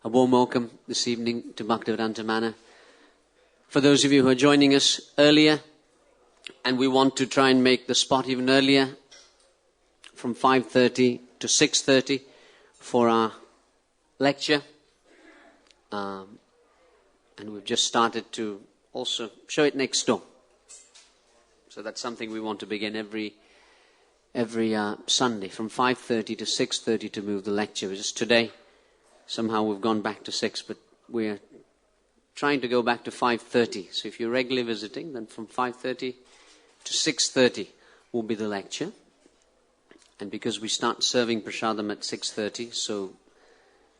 A warm welcome this evening to Bhaktivedanta Manor. For those of you who are joining us earlier, and we want to try and make the spot even earlier, from 5:30 to 6:30 for our lecture. And we've just started to also show it next door. So that's something we want to begin every Sunday from 5:30 to 6:30 to move the lecture. Just today, somehow we've gone back to 6, but we're trying to go back to 5:30. So if you're regularly visiting, then from 5:30 to 6:30 will be the lecture. And because we start serving prasadam at 6:30, so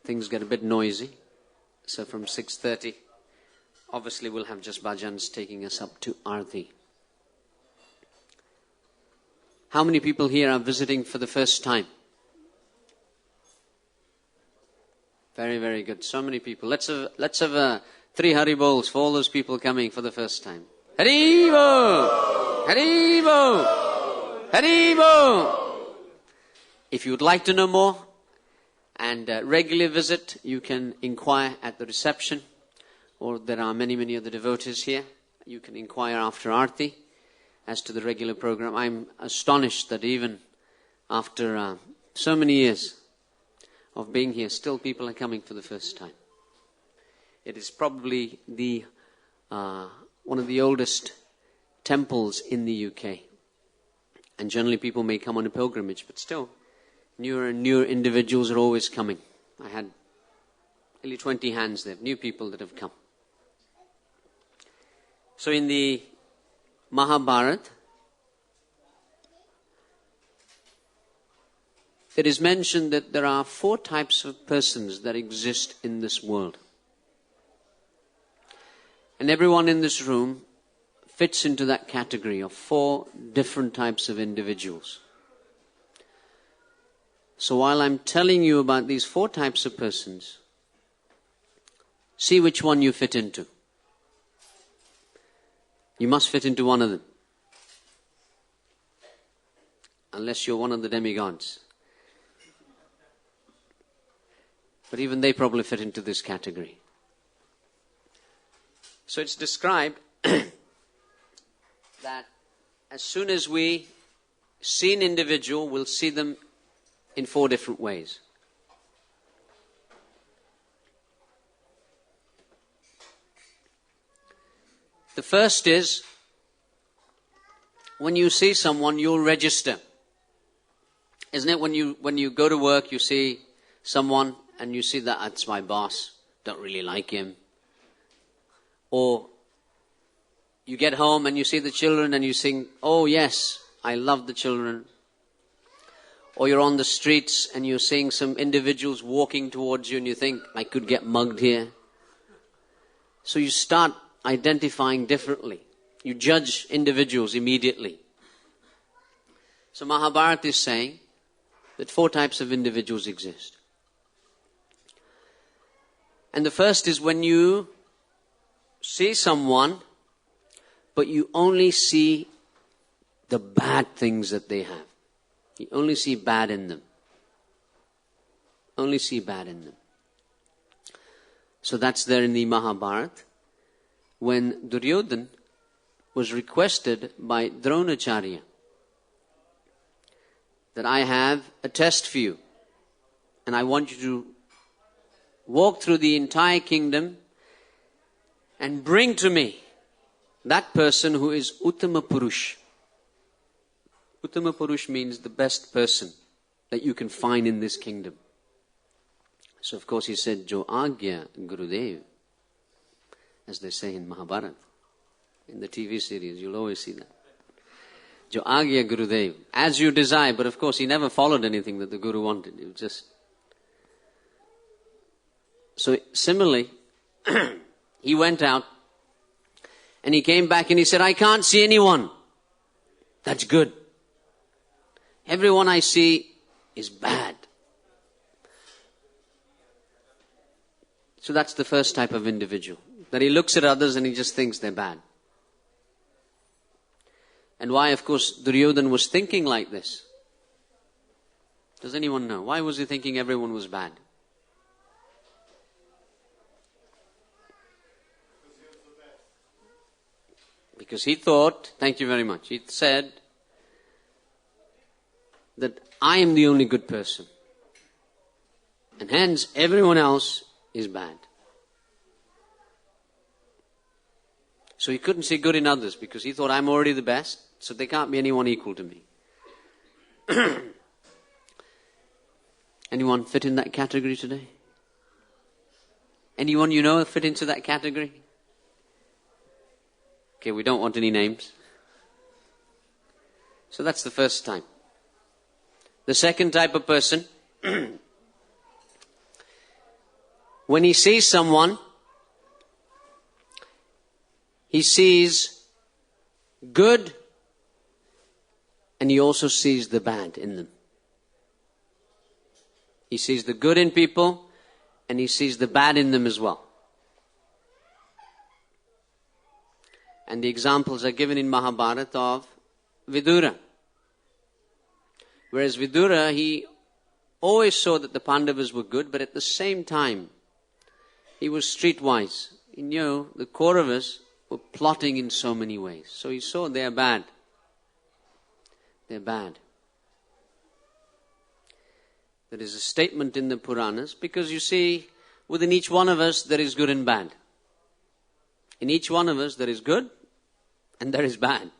things get a bit noisy. So from 6:30, obviously we'll have just bhajans taking us up to Arti. How many people here are visiting for the first time? Very, very good. So many people. Let's have 3 Hari Bols for all those people coming for the first time. Hari Bol! Hari Bol! Hari Bol! If you would like to know more and regularly visit, you can inquire at the reception, or there are many, many other devotees here. You can inquire after Aarti as to the regular program. I'm astonished that even after so many years of being here, still people are coming for the first time. It is probably one of the oldest temples in the UK. And generally people may come on a pilgrimage, but still, newer and newer individuals are always coming. I had nearly 20 hands there, new people that have come. So in the Mahabharata, it is mentioned that there are 4 types of persons that exist in this world. And everyone in this room fits into that category of 4 different types of individuals. So while I'm telling you about these 4 types of persons, see which one you fit into. You must fit into one of them. Unless you're one of the demigods. But even they probably fit into this category. So it's described that as soon as we see an individual, we'll see them in 4 different ways. The first is, when you see someone, you'll register. Isn't it? When you go to work, you see someone and you see that's my boss, don't really like him. Or you get home and you see the children and you think, oh yes, I love the children. Or you're on the streets and you're seeing some individuals walking towards you and you think, I could get mugged here. So you start identifying differently. You judge individuals immediately. So Mahabharata is saying that 4 types of individuals exist. And the first is when you see someone, but you only see the bad things that they have. You only see bad in them. Only see bad in them. So that's there in the Mahabharata. When Duryodhana was requested by Dronacharya that I have a test for you and I want you to walk through the entire kingdom and bring to me that person who is Uttama Purush. Uttama Purush means the best person that you can find in this kingdom. So of course he said, Jo Agya Gurudev, as they say in Mahabharata. In the TV series, you'll always see that. Jo Agya Gurudev, as you desire. But of course he never followed anything that the Guru wanted. It was just... So similarly, he went out and he came back and he said, I can't see anyone. That's good. Everyone I see is bad. So that's the first type of individual. That he looks at others and he just thinks they're bad. And why, of course, Duryodhana was thinking like this? Does anyone know? Why was he thinking everyone was bad? Because he thought, thank you very much, he said that I am the only good person. And hence everyone else is bad. So he couldn't see good in others because he thought I'm already the best, so there can't be anyone equal to me. Anyone fit in that category today? Anyone you know fit into that category? Okay, we don't want any names. So that's the first type. The second type of person, when he sees someone, he sees good and he also sees the bad in them. He sees the good in people and he sees the bad in them as well. And the examples are given in Mahabharata of Vidura. Whereas Vidura, he always saw that the Pandavas were good, but at the same time, he was streetwise. He knew the Kauravas were plotting in so many ways. So he saw they are bad. They're bad. There is a statement in the Puranas, because you see, within each one of us there is good and bad. In each one of us there is good and there is bad.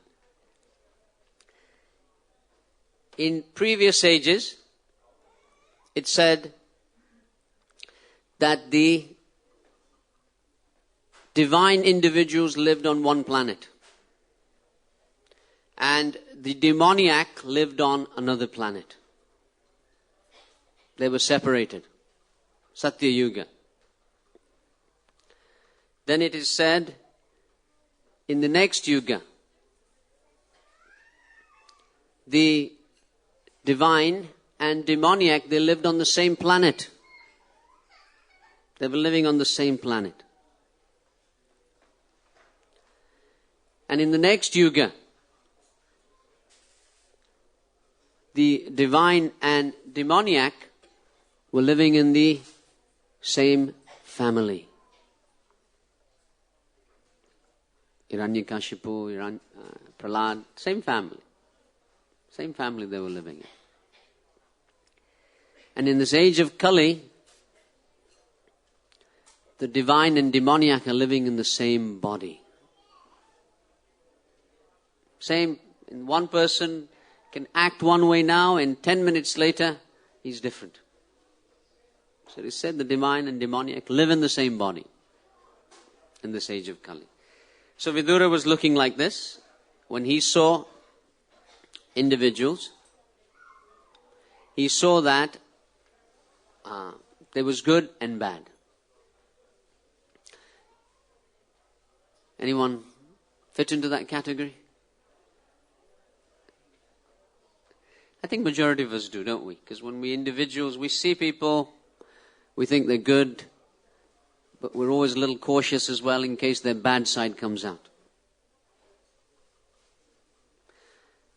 In previous ages, it said that the divine individuals lived on one planet and the demoniac lived on another planet. They were separated. Satya Yuga. Then it is said, in the next Yuga, the divine and demoniac, they lived on the same planet. They were living on the same planet. And in the next Yuga, the divine and demoniac were living in the same family. Hiranyakashipu, Prahlad, same family. Same family they were living in. And in this age of Kali, the divine and demoniac are living in the same body. Same, in one person can act one way now and 10 minutes later he's different. So it is said the divine and demoniac live in the same body in this age of Kali. So Vidura was looking like this when he saw individuals. He saw that there was good and bad. Anyone fit into that category? I think majority of us do, don't we? Because when we individuals, we see people, we think they're good, but we're always a little cautious as well in case their bad side comes out.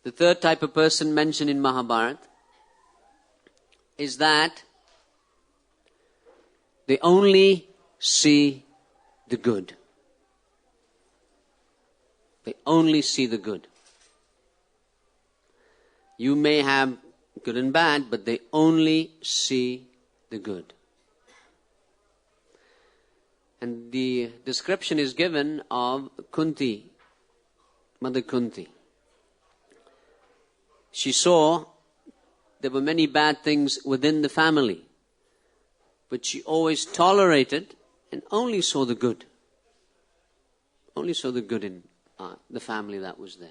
The third type of person mentioned in Mahabharata is that they only see the good. They only see the good. You may have good and bad, but they only see the good. And the description is given of Kunti, Mother Kunti. She saw there were many bad things within the family, but she always tolerated and only saw the good. Only saw the good in the family that was there.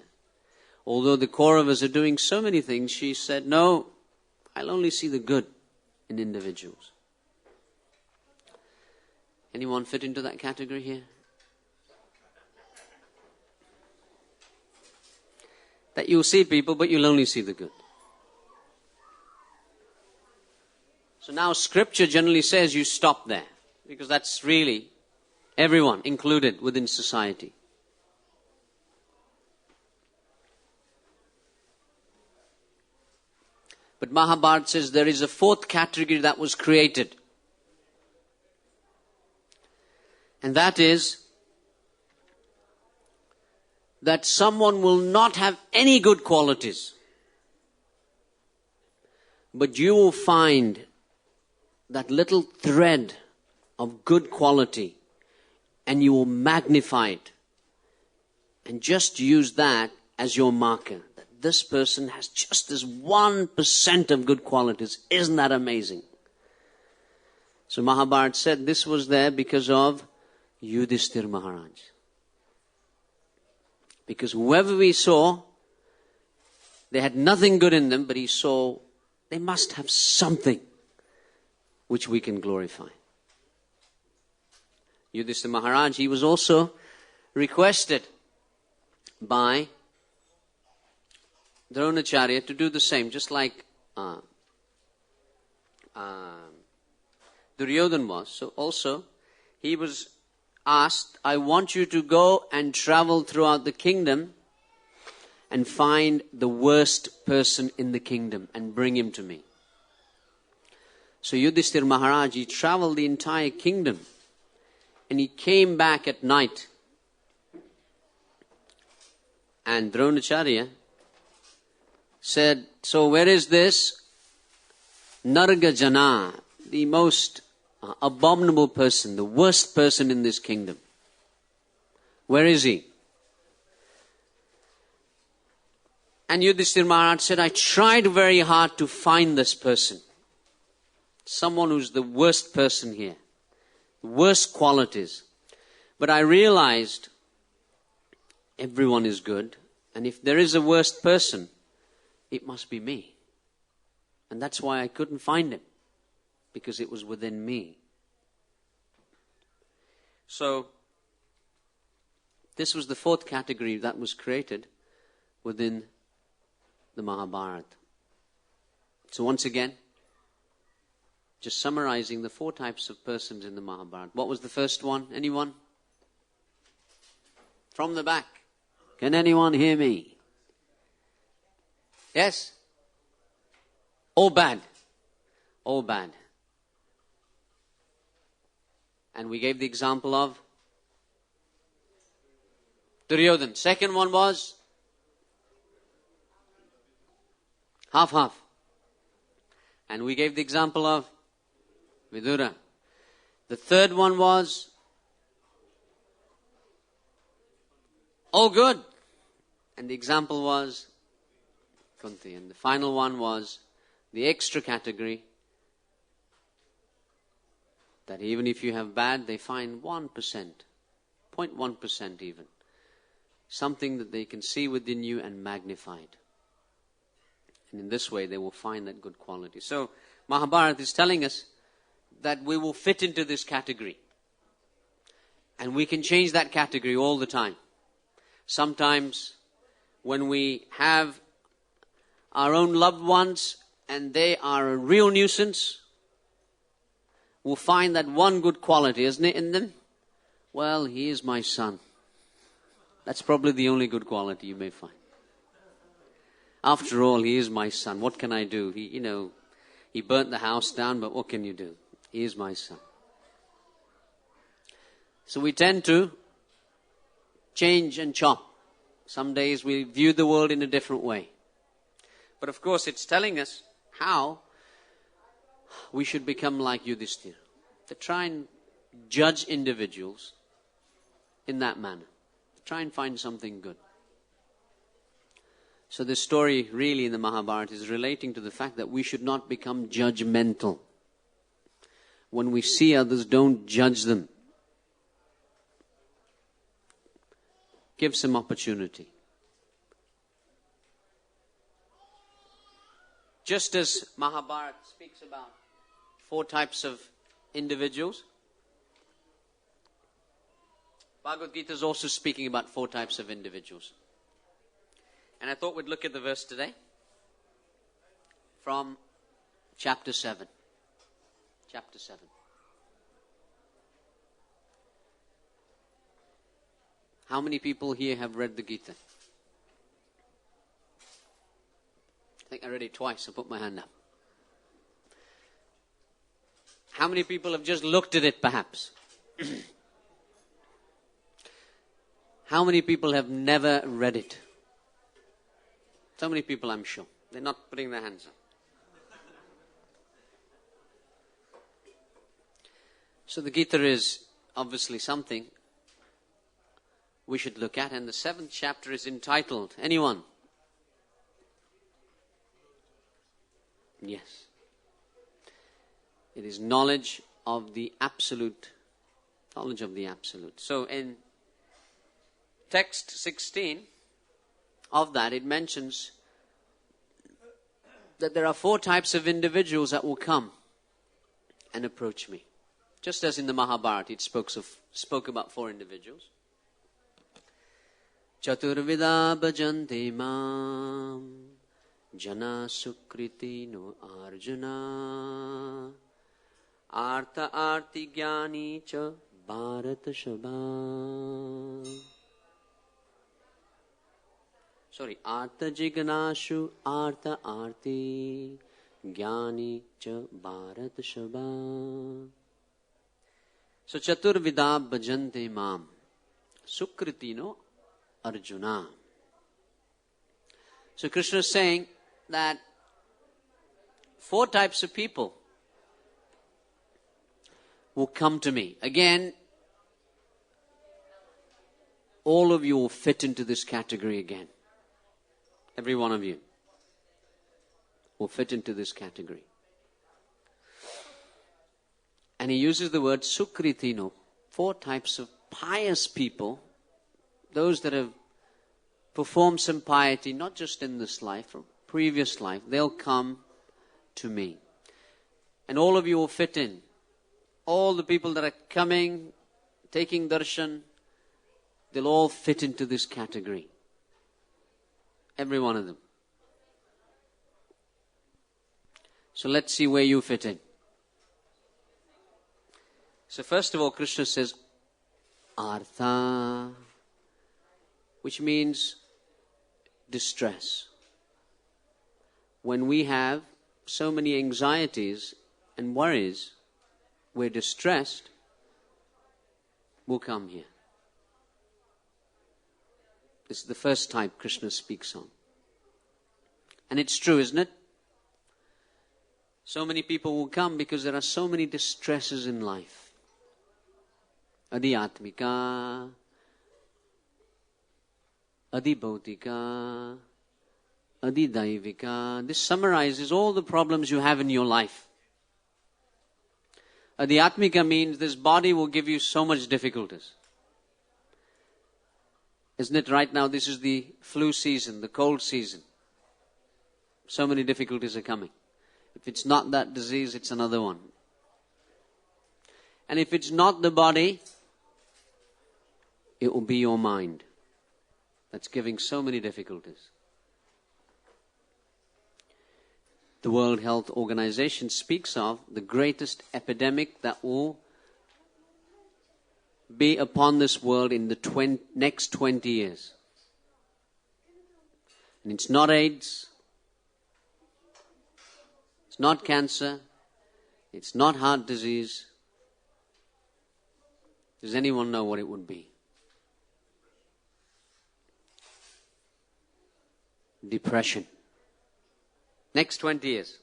Although the Kauravas are doing so many things, she said, no, I'll only see the good in individuals. Anyone fit into that category here? That you'll see people, but you'll only see the good. So now scripture generally says you stop there, because that's really everyone included within society. But Mahabharata says there is a fourth category that was created. And that is that someone will not have any good qualities, but you will find that little thread of good quality and you will magnify it and just use that as your marker. That this person has just this 1% of good qualities. Isn't that amazing? So Mahabharata said this was there because of Yudhishthira Maharaj. Because whoever we saw, they had nothing good in them, but he saw they must have something which we can glorify. Yudhishthira Maharaj, he was also requested by Dronacharya to do the same, just like Duryodhan was. So also, he was asked, I want you to go and travel throughout the kingdom and find the worst person in the kingdom and bring him to me. So Yudhishthira Maharaj, he traveled the entire kingdom and he came back at night. And Dronacharya said, so where is this Narga Jana, the most abominable person, the worst person in this kingdom? Where is he? And Yudhishthira Maharaj said, I tried very hard to find this person. Someone who's the worst person here. The worst qualities. But I realized everyone is good. And if there is a worst person, it must be me. And that's why I couldn't find him. Because it was within me. So, this was the fourth category that was created within the Mahabharata. So once again, just summarizing the four types of persons in the Mahabharata. What was the first one? Anyone? From the back. Can anyone hear me? Yes? All bad. All bad. And we gave the example of Duryodhan. Second one was half-half. And we gave the example of Vidura. The third one was all good. And the example was Kunti. And the final one was the extra category, that even if you have bad, they find 1%, 0.1% even. Something that they can see within you and magnify it. And in this way, they will find that good quality. So, Mahabharata is telling us that we will fit into this category. And we can change that category all the time. Sometimes, when we have our own loved ones and they are a real nuisance, we'll find that one good quality, isn't it, in them? Well, he is my son. That's probably the only good quality you may find. After all, he is my son. What can I do? He burnt the house down, but what can you do? He is my son. So we tend to change and chop. Some days we view the world in a different way. But of course, it's telling us how we should become like Yudhishthira. To try and judge individuals in that manner. To try and find something good. So this story really in the Mahabharata is relating to the fact that we should not become judgmental. When we see others, don't judge them. Give some opportunity. Just as Mahabharata speaks about 4 types of individuals, Bhagavad Gita is also speaking about 4 types of individuals. And I thought we'd look at the verse today from chapter 7. Chapter 7. How many people here have read the Gita? I think I read it twice. I put my hand up. How many people have just looked at it perhaps? How many people have never read it? So many people, I'm sure. They're not putting their hands up. So the Gita is obviously something we should look at. And the 7th chapter is entitled, anyone? Yes. It is knowledge of the absolute. Knowledge of the absolute. So in text 16 of that, it mentions that there are 4 types of individuals that will come and approach me. Just as in the Mahabharata, it spoke about 4 individuals. Chaturvida bhajante mam jana sukriti no arjuna artha arti jnani cha bharata shabha. Artha jignashu artha arti jnani cha bharata shabha. So chaturvida bhajante mam sukritino arjuna. So Krishna is saying that 4 types of people will come to me. Again, all of you will fit into this category again. Every one of you will fit into this category. And he uses the word sukritino, 4 types of pious people, those that have performed some piety, not just in this life, or previous life, they'll come to me. And all of you will fit in. All the people that are coming, taking darshan, they'll all fit into this category. Every one of them. So let's see where you fit in. So first of all, Krishna says, artha, which means distress. When we have so many anxieties and worries, we're distressed, we'll come here. This is the first type Krishna speaks on. And it's true, isn't it? So many people will come because there are so many distresses in life. Adhyatmika, adhibhautika, adhidaivika. This summarizes all the problems you have in your life. Adhyatmika means this body will give you so much difficulties. Isn't it right now? This is the flu season, the cold season. So many difficulties are coming. If it's not that disease, it's another one. And if it's not the body, it will be your mind that's giving so many difficulties. The World Health Organization speaks of the greatest epidemic that will be upon this world in the next 20 years. And it's not AIDS, it's not cancer, it's not heart disease. Does anyone know what it would be? Depression. Next 20 years.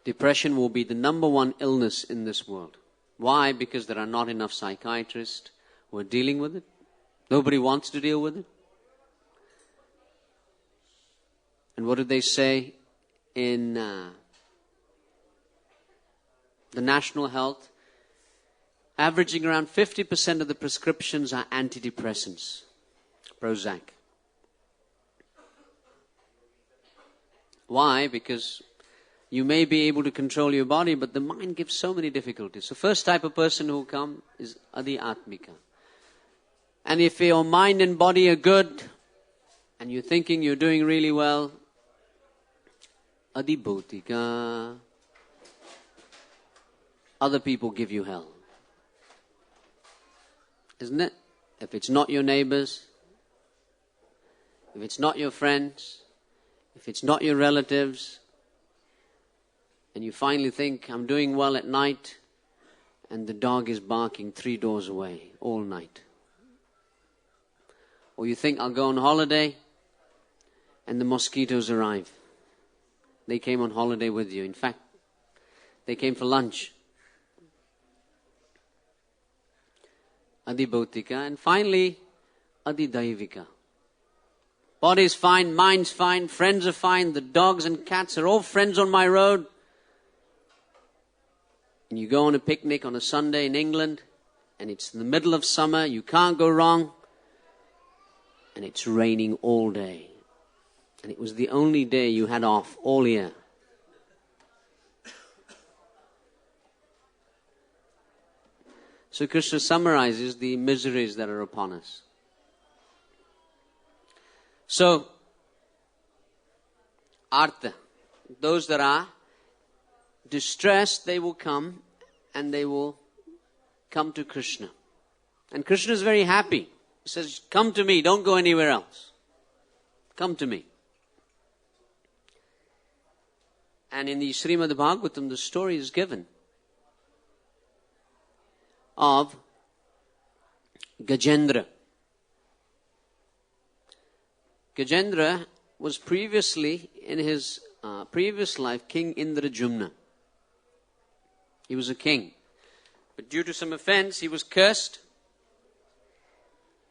Depression will be the number 1 illness in this world. Why? Because there are not enough psychiatrists who are dealing with it. Nobody wants to deal with it. And what do they say in the National Health? Averaging around 50% of the prescriptions are antidepressants. Prozac. Why? Because you may be able to control your body, but the mind gives so many difficulties. The first type of person who will come is adhyatmika. And if your mind and body are good, and you're thinking you're doing really well, adhibhautika, other people give you hell. Isn't it? If it's not your neighbors, if it's not your friends, if it's not your relatives, and you finally think, I'm doing well at night, and the dog is barking 3 doors away all night. Or you think, I'll go on holiday, and the mosquitoes arrive. They came on holiday with you. In fact, they came for lunch. Adibhautika. And finally, Adidaivika. Body's fine, mind's fine, friends are fine, the dogs and cats are all friends on my road. And you go on a picnic on a Sunday in England, and it's in the middle of summer, you can't go wrong, and it's raining all day. And it was the only day you had off all year. So Krishna summarizes the miseries that are upon us. So, artha, those that are distressed, they will come and they will come to Krishna. And Krishna is very happy. He says, come to me, don't go anywhere else. Come to me. And in the Srimad Bhagavatam, the story is given of Gajendra. Gajendra was previously, in his previous life, King Indrajumna. He was a king. But due to some offense, he was cursed.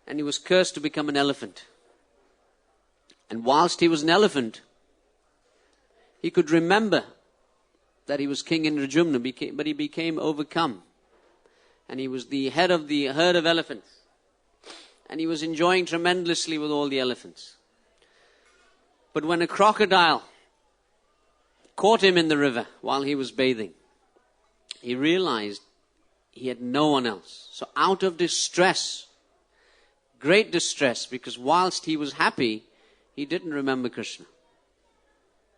And he was cursed to become an elephant. And whilst he was an elephant, he could remember that he was King Indrajumna, but he became overcome. And he was the head of the herd of elephants. And he was enjoying tremendously with all the elephants. But when a crocodile caught him in the river while he was bathing, he realized he had no one else. So out of distress, great distress, because whilst he was happy, he didn't remember Krishna.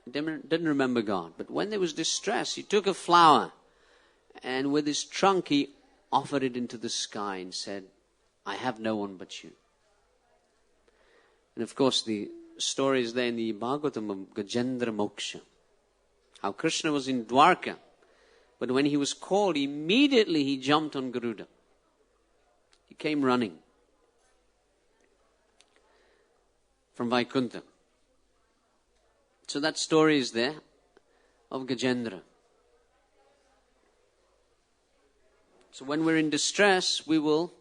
He didn't remember God. But when there was distress, he took a flower and with his trunk he offered it into the sky and said, I have no one but you. And of course the story is there in the Bhagavatam of Gajendra Moksha. How Krishna was in Dwarka, but when he was called, immediately he jumped on Garuda. He came running from Vaikuntha. So that story is there of Gajendra. So when we're in distress, we will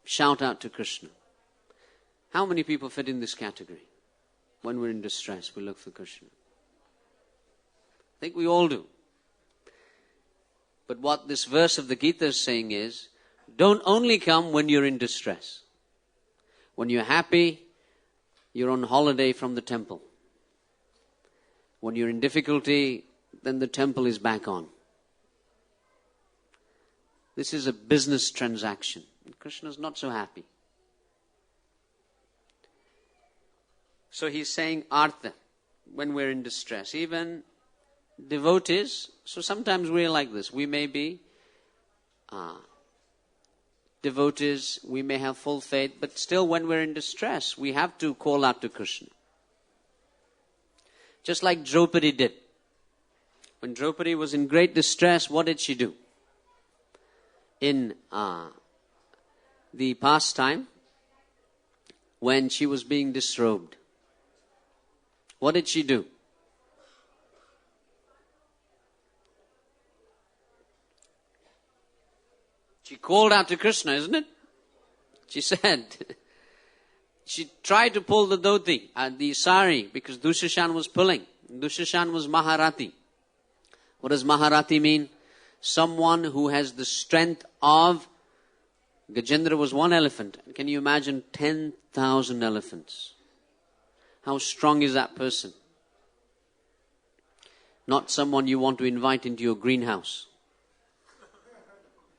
shout out to Krishna. How many people fit in this category? When we're in distress, we look for Krishna. I think we all do. But what this verse of the Gita is saying is, don't only come when you're in distress. When you're happy, you're on holiday from the temple. When you're in difficulty, then the temple is back on. This is a business transaction. Krishna is not so happy. So he's saying artha, when we're in distress. Even devotees, so sometimes we're like this. We may be devotees, we may have full faith, but still when we're in distress, we have to call out to Krishna. Just like Draupadi did. When Draupadi was in great distress, what did she do? In the pastime, when she was being disrobed, what did she do? She called out to Krishna, isn't it? She said, she tried to pull the dhoti, the sari, because Dushashan was pulling. Dushashan was Maharati. What does Maharati mean? Someone who has the strength of, Gajendra was one elephant. Can you imagine 10,000 elephants? How strong is that person? Not someone you want to invite into your greenhouse.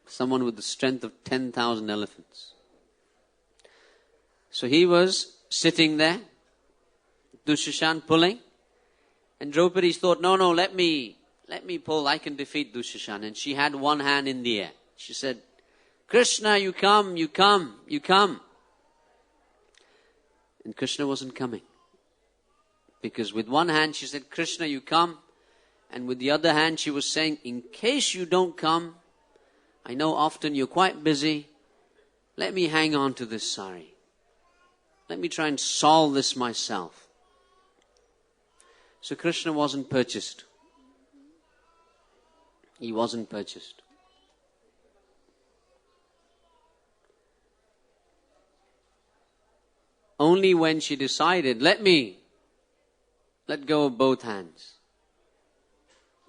Someone with the strength of 10,000 elephants. So he was sitting there, Dushashan pulling, and Draupadi thought, no, let me pull, I can defeat Dushashan. And she had one hand in the air. She said, Krishna, you come. And Krishna wasn't coming. Because with one hand she said, Krishna, you come. And with the other hand she was saying, in case you don't come, I know often you're quite busy. Let me hang on to this sari. Let me try and solve this myself. So Krishna wasn't purchased. He wasn't purchased. Only when she decided, let go of both hands.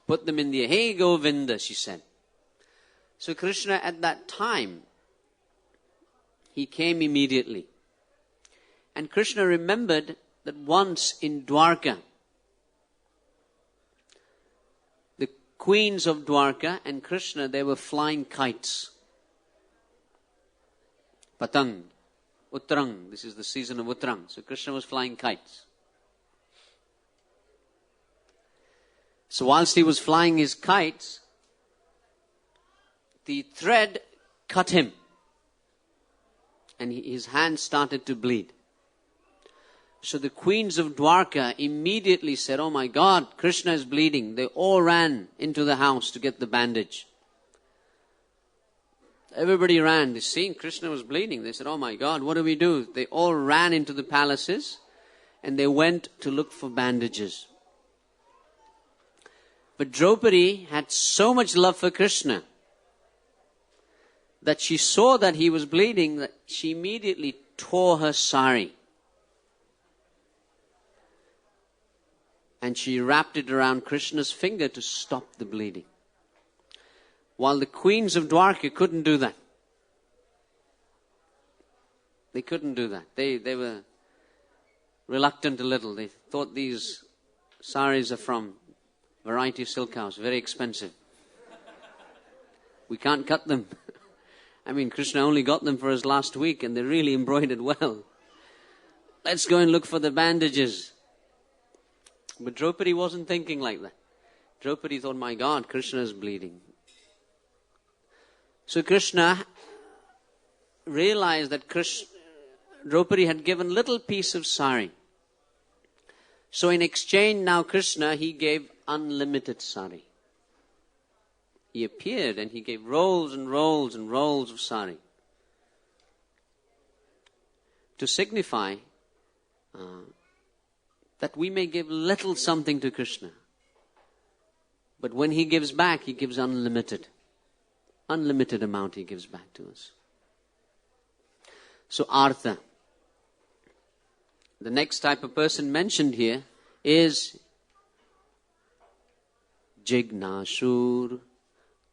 Put them in the air. Hey Govinda, she said. So Krishna at that time, he came immediately. And Krishna remembered that once in Dwarka, the queens of Dwarka and Krishna, they were flying kites. Patang, Uttarang, this is the season of Uttarang. So Krishna was flying kites. So whilst he was flying his kites, the thread cut him. And his hand started to bleed. So the queens of Dwarka immediately said, oh my God, Krishna is bleeding. They all ran into the house to get the bandage. Everybody ran. They seen Krishna was bleeding. They said, oh my God, what do we do? They all ran into the palaces and they went to look for bandages. But Draupadi had so much love for Krishna that she saw that he was bleeding, that she immediately tore her sari. And she wrapped it around Krishna's finger to stop the bleeding. While the queens of Dwarka couldn't do that. They couldn't do that. They were reluctant a little. They thought these saris are from Variety Silk House, very expensive. We can't cut them. I mean, Krishna only got them for us last week and they're really embroidered well. Let's go and look for the bandages. But Draupadi wasn't thinking like that. Draupadi thought, my God, Krishna is bleeding. So Krishna realized that Draupadi had given little piece of sari. So in exchange now Krishna, he gave unlimited sari. He appeared and he gave rolls and rolls and rolls of sari. To signify that we may give little something to Krishna. But when he gives back, he gives unlimited. Unlimited amount he gives back to us. So Artha. The next type of person mentioned here is Jignasur.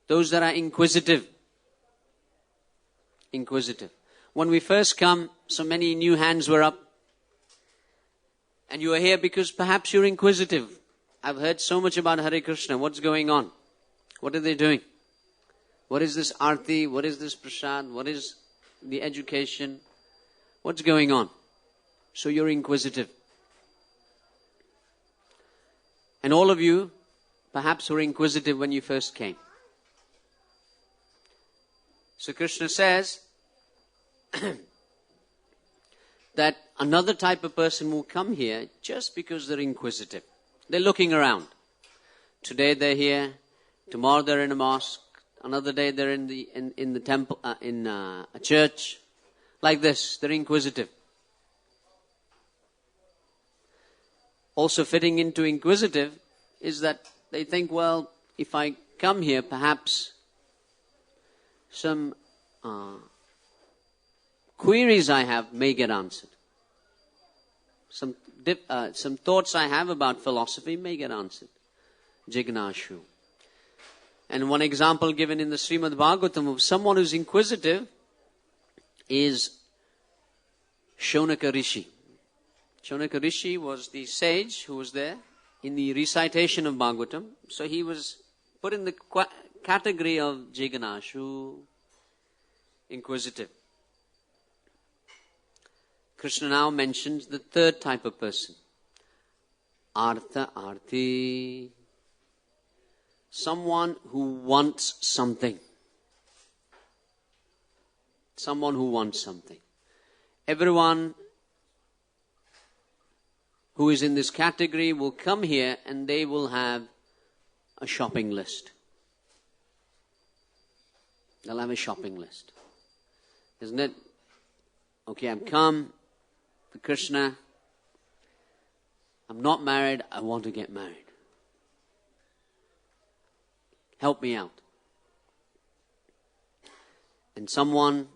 Those that are inquisitive. Inquisitive. When we first come, so many new hands were up. And you are here because perhaps you're inquisitive. I've heard so much about Hare Krishna. What's going on? What are they doing? What is this Arti? What is this Prasad? What is the education? What's going on? So you're inquisitive. And all of you perhaps were inquisitive when you first came. So Krishna says that another type of person will come here just because they're inquisitive. They're looking around. Today they're here, tomorrow they're in a mosque, another day they're in the temple, in a church. Like this, they're inquisitive. Also fitting into inquisitive is that they think, well, if I come here, perhaps some queries I have may get answered. Some thoughts I have about philosophy may get answered. Jignashu. And one example given in the Srimad Bhagavatam of someone who's inquisitive is Shonaka Rishi. Shonaka Rishi was the sage who was there in the recitation of Bhagavatam. So he was put in the category of Jignashu, inquisitive. Krishna now mentions the third type of person. Artha Arti. Someone who wants something. Someone who wants something. Everyone who is in this category will come here and they will have a shopping list. They'll have a shopping list. Isn't it? Okay, I've come to Krishna. I'm not married. I want to get married. Help me out. And someone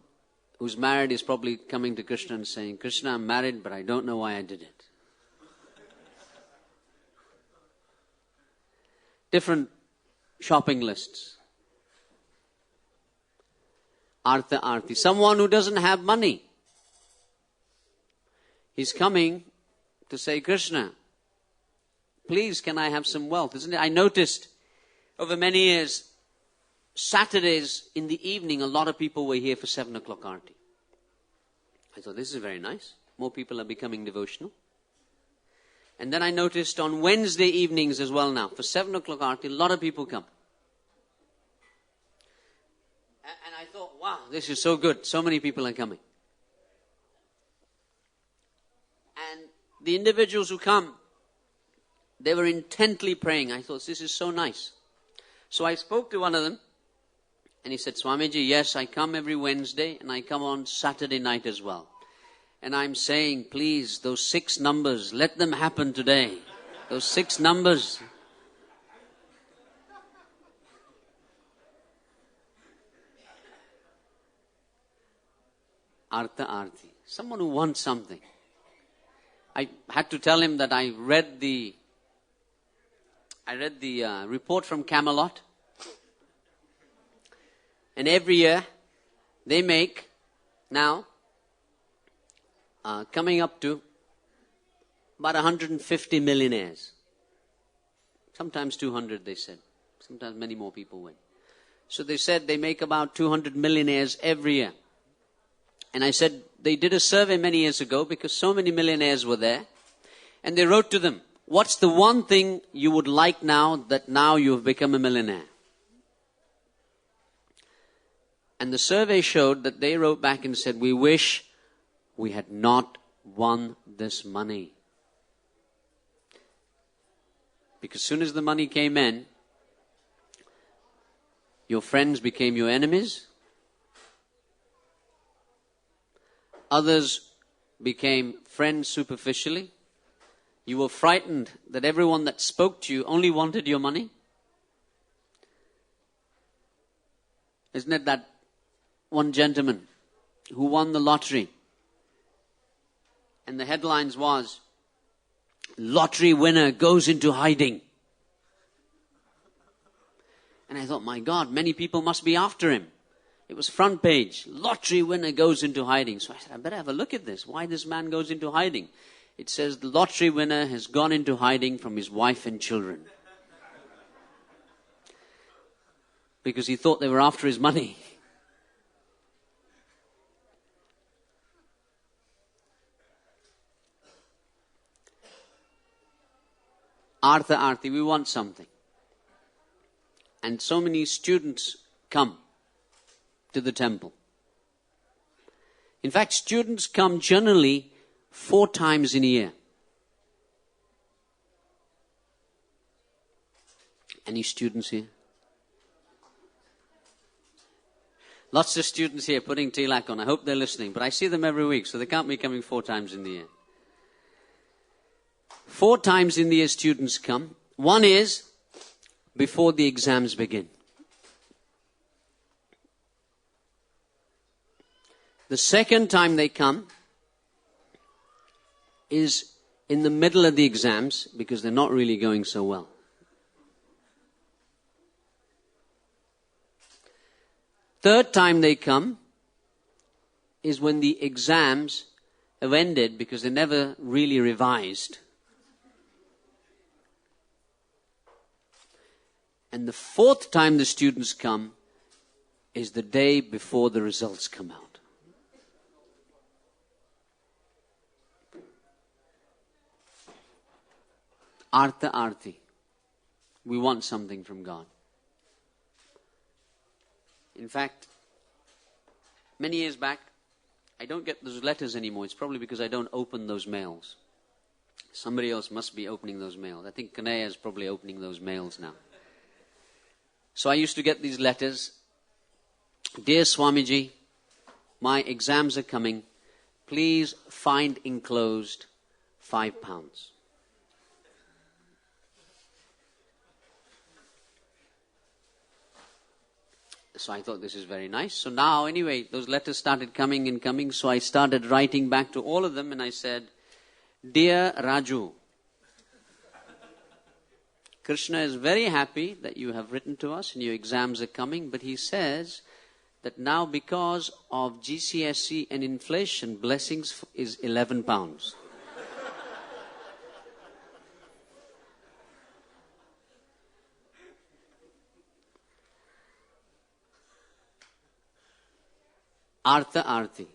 who's married is probably coming to Krishna and saying, Krishna, I'm married, but I don't know why I did it. Different shopping lists. Artha Arti. Someone who doesn't have money. He's coming to say, Krishna, please, can I have some wealth? Isn't it? I noticed over many years, Saturdays in the evening, a lot of people were here for 7 o'clock Aarti. I thought, this is very nice. More people are becoming devotional. And then I noticed on Wednesday evenings as well now, for 7 o'clock Aarti, a lot of people come. And I thought, wow, this is so good. So many people are coming. And the individuals who come, they were intently praying. I thought, this is so nice. So I spoke to one of them. And he said, Swamiji, yes, I come every Wednesday and I come on Saturday night as well. And I'm saying, please, those 6 numbers, let them happen today. Those 6 numbers. Artha Arti. Someone who wants something. I had to tell him that I read the report from Camelot. And every year, they make now, coming up to about 150 millionaires. Sometimes 200, they said. Sometimes many more people win. So they said they make about 200 millionaires every year. And I said, they did a survey many years ago because so many millionaires were there. And they wrote to them, what's the one thing you would like now that now you've become a millionaire? And the survey showed that they wrote back and said, we wish we had not won this money. Because as soon as the money came in, your friends became your enemies. Others became friends superficially. You were frightened that everyone that spoke to you only wanted your money. Isn't it that one gentleman who won the lottery? And the headlines was, lottery winner goes into hiding. And I thought, my God, many people must be after him. It was front page. Lottery winner goes into hiding. So I said, I better have a look at this. Why this man goes into hiding? It says the lottery winner has gone into hiding from his wife and children. Because he thought they were after his money. Artha Arti, we want something. And so many students come to the temple. In fact, students come generally 4 times in a year. Any students here? Lots of students here putting tilak on. I hope they're listening, but I see them every week, so they can't be coming 4 times in the year. 4 times in the year students come. One is before the exams begin. The second time they come is in the middle of the exams because they're not really going so well. Third time they come is when the exams have ended because they never really revised. And the fourth time the students come is the day before the results come out. Artha Arti. We want something from God. In fact, many years back, I don't get those letters anymore. It's probably because I don't open those mails. Somebody else must be opening those mails. I think Kanaya is probably opening those mails now. So I used to get these letters Dear Swamiji, my exams are coming. Please find enclosed £5. So I thought, this is very nice. So now, anyway, those letters started coming and coming. So I started writing back to all of them and I said, Dear Raju, Krishna is very happy that you have written to us and your exams are coming. But he says that now because of GCSE and inflation, blessings is £11. Artha Arti.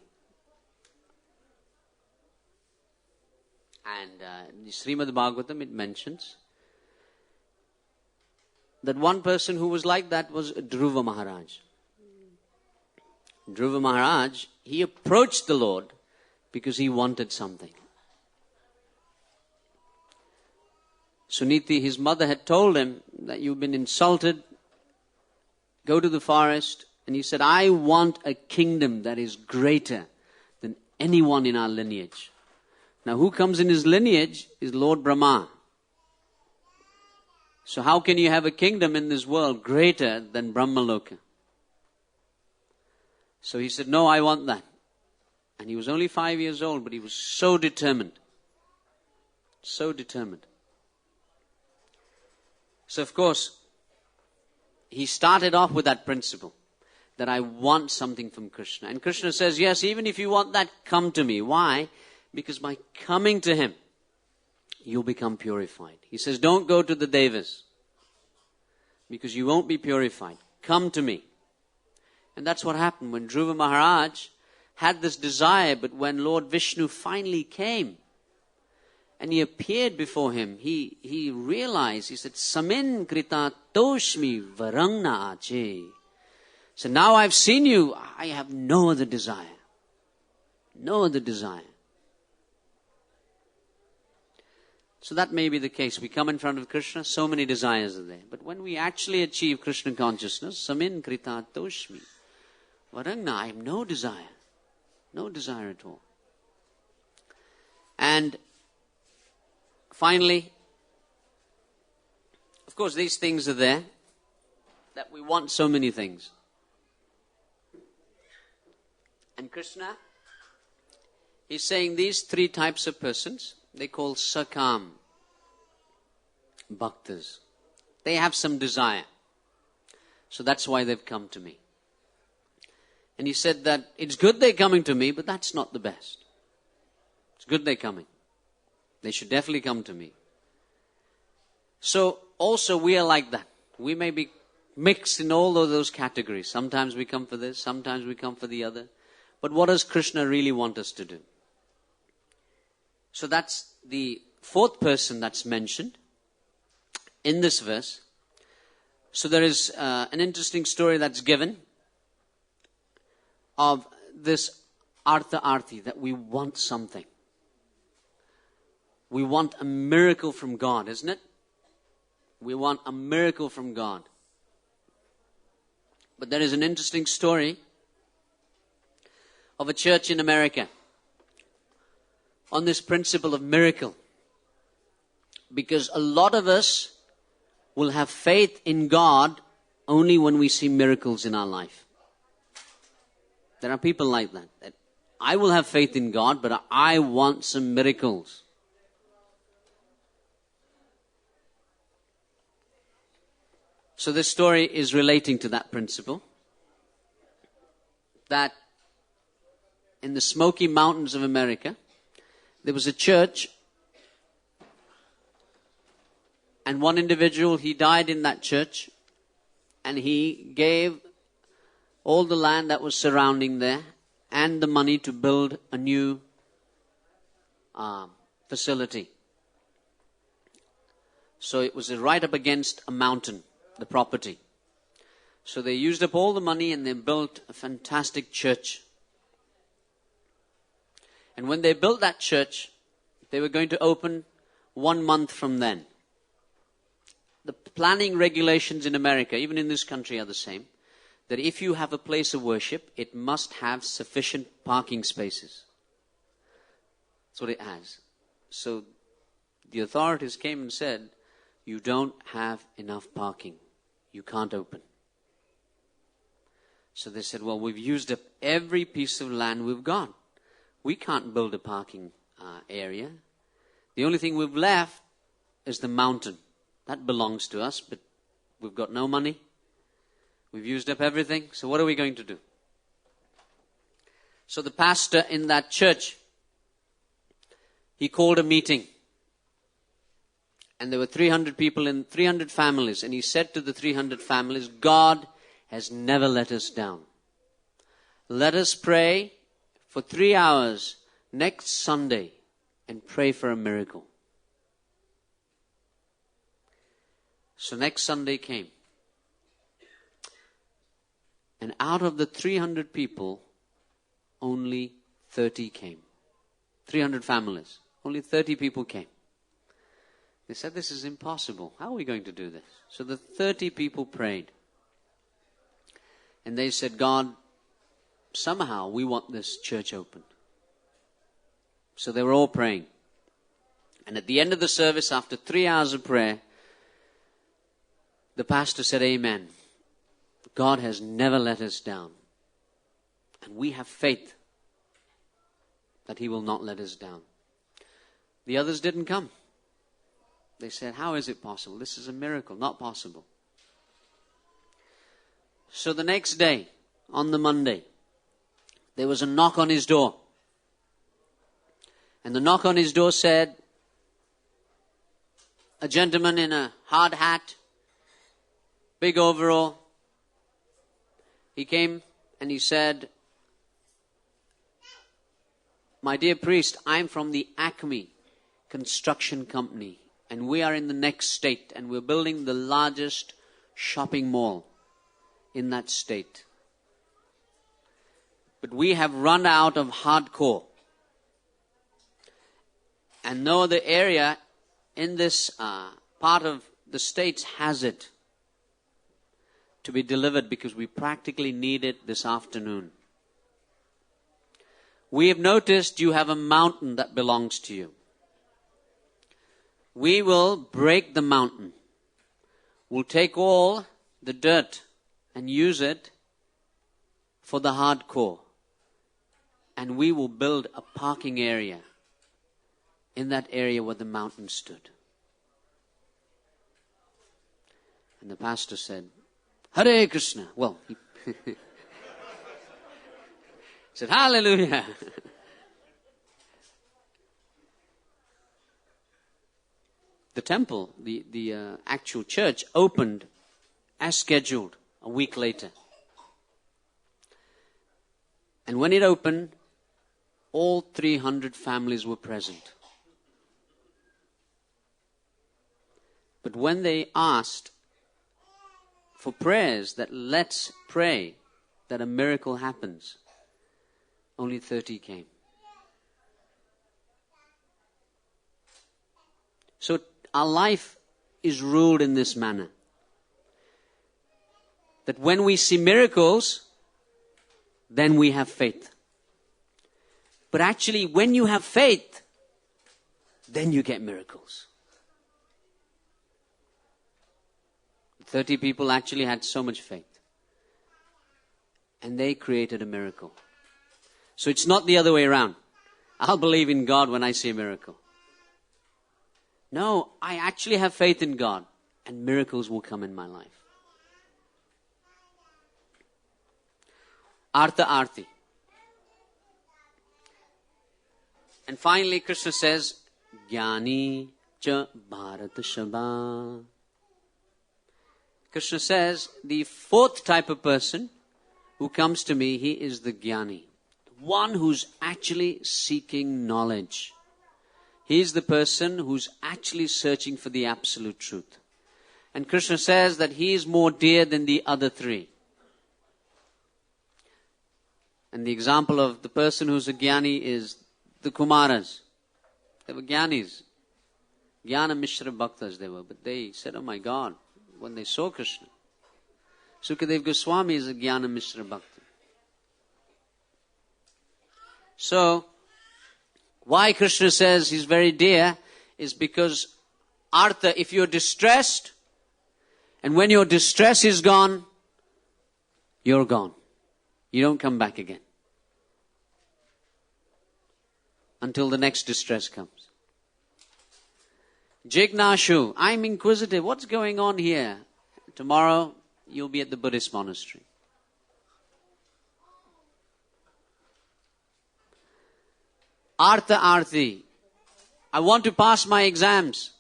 And the Srimad Bhagavatam, it mentions that one person who was like that was Dhruva Maharaj. Dhruva Maharaj, he approached the Lord because he wanted something. Suniti, his mother, had told him that you've been insulted, go to the forest. And he said, I want a kingdom that is greater than anyone in our lineage. Now, who comes in his lineage is Lord Brahma. So how can you have a kingdom in this world greater than Brahmaloka? So he said, no, I want that. And he was only 5 years old, but he was so determined. So determined. So of course, he started off with that principle, that I want something from Krishna. And Krishna says, yes, even if you want that, come to me. Why? Because by coming to him, you'll become purified. He says, don't go to the Devas, because you won't be purified. Come to me. And that's what happened when Dhruva Maharaj had this desire, but when Lord Vishnu finally came and he appeared before him, he realized, he said, Samin krita toshmi varangna ache. So now I've seen you, I have no other desire. No other desire. So that may be the case. We come in front of Krishna, so many desires are there. But when we actually achieve Krishna consciousness, Samin krita toshmi varangna, I have no desire. No desire at all. And finally, of course, these things are there, that we want so many things. And Krishna, he's saying these three types of persons, they call sakam bhaktas. They have some desire. So that's why they've come to me. And he said that it's good they're coming to me, but that's not the best. It's good they're coming. They should definitely come to me. So also we are like that. We may be mixed in all of those categories. Sometimes we come for this, sometimes we come for the other. But what does Krishna really want us to do? So that's the fourth person that's mentioned in this verse. So there is an interesting story that's given of this Artha Arti, that we want something. We want a miracle from God, isn't it? We want a miracle from God. But there is an interesting story of a church in America on this principle of miracle. Because a lot of us will have faith in God only when we see miracles in our life. There are people like that I will have faith in God, but I want some miracles. So this story is relating to that principle, that in the Smoky Mountains of America, there was a church, and one individual, he died in that church, and he gave all the land that was surrounding there and the money to build a new facility. So it was right up against a mountain, the property. So they used up all the money and they built a fantastic church. And when they built that church, they were going to open 1 month from then. The planning regulations in America, even in this country, are the same. that if you have a place of worship, it must have sufficient parking spaces. That's what it has. So the authorities came and said, you don't have enough parking. You can't open. So they said, well, we've used up every piece of land we've got. We can't build a parking area. The only thing we've left is the mountain. That belongs to us, but we've got no money. We've used up everything. So what are we going to do? So the pastor in that church, he called a meeting. And there were 300 people in 300 families. And he said to the 300 families, God has never let us down. Let us pray for 3 hours next Sunday and pray for a miracle. So next Sunday came. And out of the 300 people, only 30 came. 300 families. Only 30 people came. They said, this is impossible. How are we going to do this? So the 30 people prayed. And they said, God, somehow we want this church open. So they were all praying. And at the end of the service, after 3 hours of prayer, the pastor said, Amen. God has never let us down. And we have faith that He will not let us down. The others didn't come. They said, how is it possible? This is a miracle. Not possible. So the next day, on the Monday, there was a knock on his door. And the knock on his door said, a gentleman in a hard hat, big overall. He came and he said, my dear priest, I'm from the Acme construction company. And we are in the next state. And we're building the largest shopping mall in that state. But we have run out of hardcore. And no other area in this part of the States has it to be delivered because we practically need it this afternoon. We have noticed you have a mountain that belongs to you. We will break the mountain. We'll take all the dirt and use it for the hardcore. And we will build a parking area in that area where the mountain stood. And the pastor said, Hare Krishna. Well, he said, Hallelujah. The temple, the actual church, opened as scheduled a week later. And when it opened, all 300 families were present. But when they asked for prayers that let's pray that a miracle happens, only 30 came. So our life is ruled in this manner. That when we see miracles, then we have faith. But actually, when you have faith, then you get miracles. 30 people actually had so much faith. And they created a miracle. So it's not the other way around. I'll believe in God when I see a miracle. No, I actually have faith in God. And miracles will come in my life. Artha Arti. And finally, Krishna says, Jnani cha Bharat Shaba. Krishna says, the fourth type of person who comes to me, he is the Jnani. One who's actually seeking knowledge. He's the person who's actually searching for the absolute truth. And Krishna says that he is more dear than the other three. And the example of the person who's a Jnani is the Kumaras. They were Jnanis. Jnana Mishra Bhaktas they were. But they said, oh my God, when they saw Krishna, Sukadeva Goswami is a Jnana Mishra Bhakta. So, why Krishna says he's very dear is because Artha, if you're distressed, and when your distress is gone, you're gone. You don't come back again. Until the next distress comes. Jignashu, I'm inquisitive. What's going on here? Tomorrow, you'll be at the Buddhist monastery. Artha Arthi, I want to pass my exams.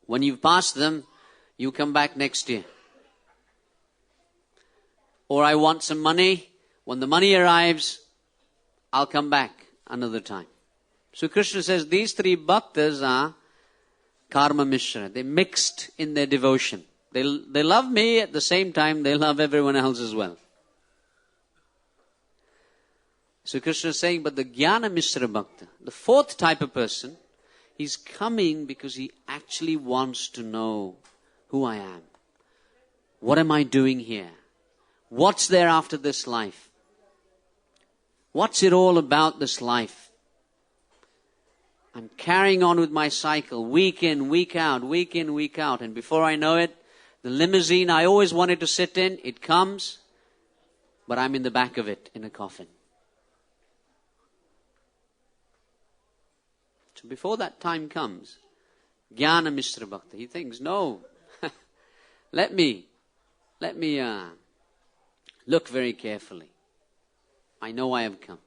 When you've passed them, you come back next year. Or I want some money. When the money arrives, I'll come back another time. So Krishna says these three bhaktas are karma mishra. They mixed in their devotion. They love me, at the same time they love everyone else as well. So Krishna is saying, but the Jnana Mishra Bhakta, the fourth type of person, he's coming because he actually wants to know who I am. What am I doing here? What's there after this life? What's it all about, this life? I'm carrying on with my cycle, week in, week out, week in, week out. And before I know it, the limousine I always wanted to sit in, it comes, but I'm in the back of it in a coffin. So before that time comes, Jnana Mishra Bhakta, he thinks, no, let me look very carefully. I know I have come.